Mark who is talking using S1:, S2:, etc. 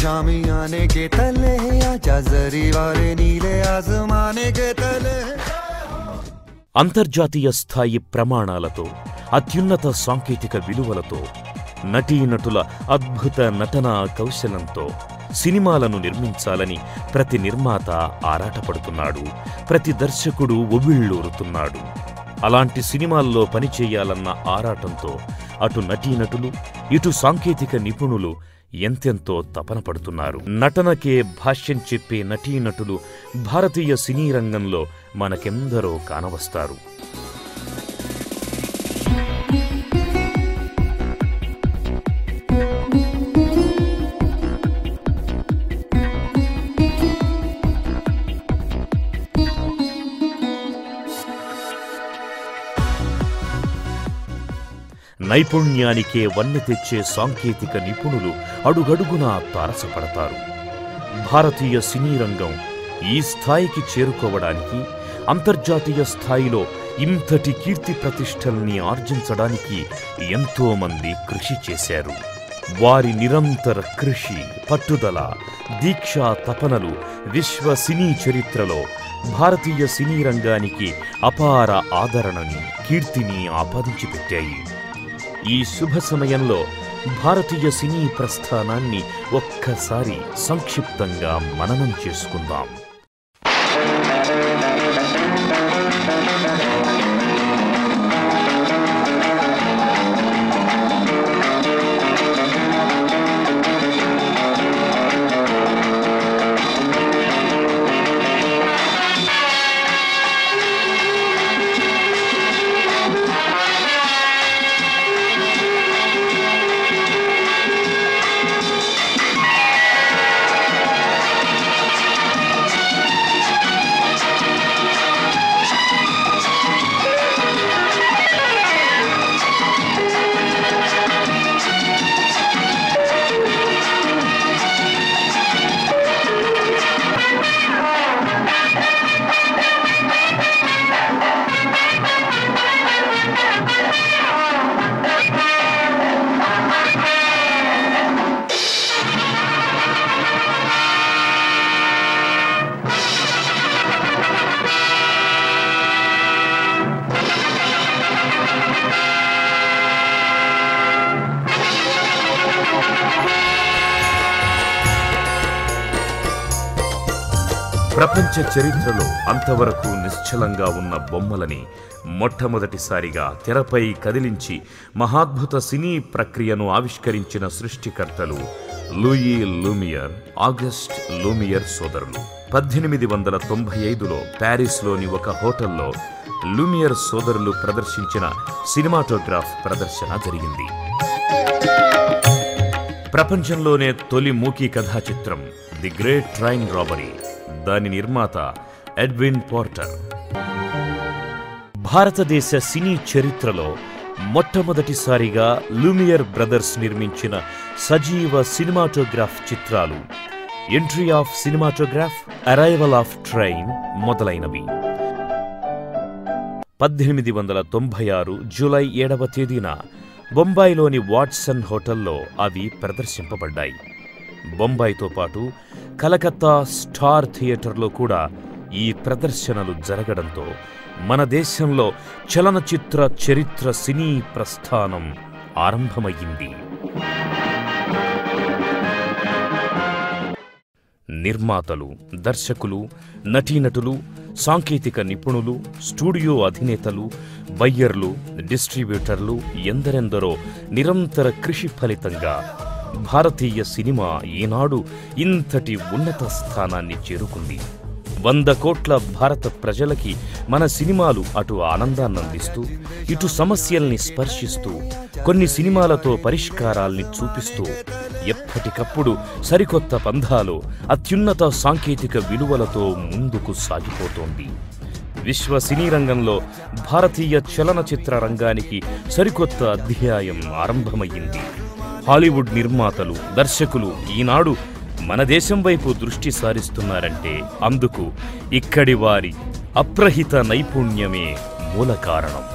S1: शामियाने के तले आजा जरी वाले नीले आसमाने के तले
S2: అంతర్జాతీయ స్థాయి ప్రమాణాలతో అత్యున్నత సాంకేతిక విలువలతో నటీనటుల అద్భుత నటనా కౌశలంతో సినిమాలను నిర్మించాలని ప్రతి నిర్మాత ఆరాటపడుతున్నాడు. ప్రతి దర్శకుడు ఒవిళ్ళూరుతున్నాడు. అలాంటి సినిమాల్లో పనిచేయాలన్న ఆరాటంతో అటు నటీనటులు ఇటు సాంకేతిక నిపుణులు ఎంతెంతో తపన పడుతున్నారు. నటనకే భాష్యం చెప్పే నటీనటులు భారతీయ సినీ రంగంలో మనకెందరో కానవస్తారు. నైపుణ్యానికే వన్నె తెచ్చే సాంకేతిక నిపుణులు అడుగడుగునా తారసపడతారు. భారతీయ సినీ రంగం ఈ స్థాయికి చేరుకోవడానికి, అంతర్జాతీయ స్థాయిలో ఇంతటి కీర్తి ప్రతిష్టల్ని ఆర్జించడానికి ఎంతోమంది కృషి చేశారు. వారి నిరంతర కృషి, పట్టుదల, దీక్షా తపనలు విశ్వ సినీ చరిత్రలో భారతీయ సినీ రంగానికి అపార ఆదరణని, కీర్తిని ఆపాదించిపెట్టాయి. ఈ శుభ సమయంలో భారతీయ సినీ ప్రస్థానాన్ని ఒక్కసారి సంక్షిప్తంగా మననం చేసుకుందాం. ప్రపంచ చరిత్రలో అంతవరకు నిశ్చలంగా ఉన్న బొమ్మలని మొట్టమొదటిసారిగా తెరపై కదిలించి మహాద్భుత సినీ ప్రక్రియను ఆవిష్కరించిన సృష్టికర్తలు లూయి లూమియర్, ఆగస్ట్ లూమియర్ సోదరులు. 1895లో ప్యారిస్లోని ఒక హోటల్లో లూమియర్ సోదరులు ప్రదర్శించిన సినిమాటోగ్రాఫ్ ప్రదర్శన జరిగింది. ప్రపంచంలోనే తొలి మూకీ కథా చిత్రం ది గ్రేట్ ట్రైన్ రాబరీ. దాని నిర్మాత ఎడ్విన్ పోర్టర్. భారతదేశ సినీ చరిత్రలో మొట్టమొదటిసారిగా లూమియర్ బ్రదర్స్ నిర్మించిన సజీవ సినిమాటోగ్రాఫ్ చిత్రాలు entry of cinematograph, arrival of train మొదలైనవి. 1896 జూలై 7వ తేదీన బొంబాయిలోని వాట్సన్ హోటల్లో అవి ప్రదర్శింపబడ్డాయి. బొంబాయితో పాటు కలకత్తా స్టార్ థియేటర్లో కూడా ఈ ప్రదర్శనలు జరగడంతో మన దేశంలో చలనచిత్ర చరిత్ర సినీ ప్రస్థానం ఆరంభమయ్యింది. నిర్మాతలు, దర్శకులు, నటీనటులు, సాంకేతిక నిపుణులు, స్టూడియో అధినేతలు, బయ్యర్లు, డిస్ట్రిబ్యూటర్లు ఎందరెందరో నిరంతర కృషి ఫలితంగా భారతీయ సినిమా ఈనాడు ఇంతటి ఉన్నత స్థానాన్ని చేరుకుంది. 100 కోట్ల భారత ప్రజలకి మన సినిమాలు అటు ఆనందాన్నందిస్తూ, ఇటు సమస్యల్ని స్పర్శిస్తూ, కొన్ని సినిమాలతో పరిష్కారాల్ని చూపిస్తూ, ఎప్పటికప్పుడు సరికొత్త పంథాలో అత్యున్నత సాంకేతిక విలువలతో ముందుకు సాగిపోతోంది. విశ్వ సినీ రంగంలో భారతీయ చలనచిత్ర రంగానికి సరికొత్త అధ్యాయం ఆరంభమయ్యింది. హాలీవుడ్ నిర్మాతలు, దర్శకులు ఈనాడు మన దేశం వైపు దృష్టి సారిస్తున్నారంటే అందుకు ఇక్కడి వారి అప్రహిత నైపుణ్యమే మూల కారణం.